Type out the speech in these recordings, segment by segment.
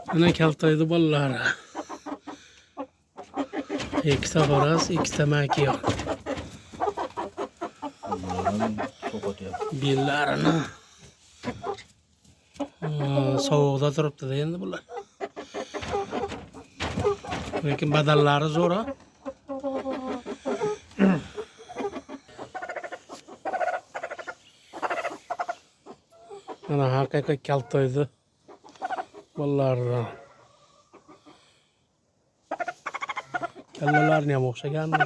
Ana kaltaydı balları. İkisi horaz, ikisi maki yok. Billarini soğukda turuptu da endi bular. Lekin badallari zo'r ha. Mana haqiqiy kaltoydi ballar. Kallalarni ham o'xshaganmi?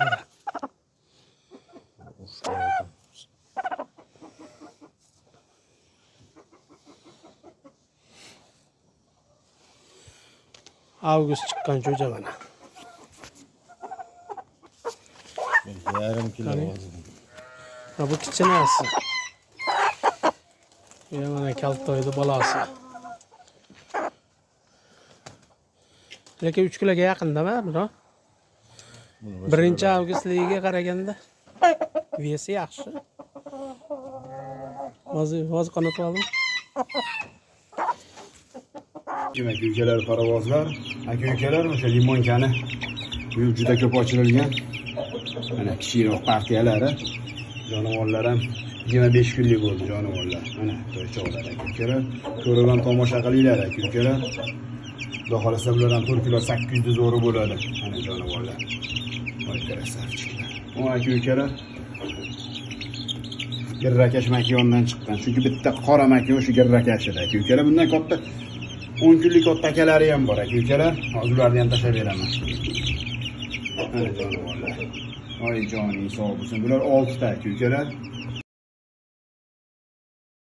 Avgust chiqqan jo'ja mana. Yarım kilo oldu. Ha bu kichkinasi. Ya mana kaltoydi balasi. Lekin 3 kiloga yaqindami buni? 1-avgustligiga qaraganda vesi yaxshi. Hozir qanot oldim. Aka-ukalar parovozlar, aka-ukalar o'sha limonkani bu juda ko'p ochirilgan. Mana kichikroq partiyalari, jonivorlar ham 25 kunlik bo'ldi jonivorlar. Mana to'ychoqlar aka-ukalar, ko'rib ham tomosha qilinglar aka-ukalar. Xudo xolasa bular ham 4 kilo 800 zo'ri bo'ladi. Mana jonivorlar. Voy krasavchiklar. O aka-ukalar girrakash makiyondan chiqqan. Chunki bitta qora makiyon shu girrakashida aka-ukalar. Bundan katta 10 kunlik katta akalari ham bor aka-ukalar. Hozir ularni ham tashlab beraman. Mana jonivorlar. Voy joning sog' bo'lsin. Bular 6 ta aka-ukalar.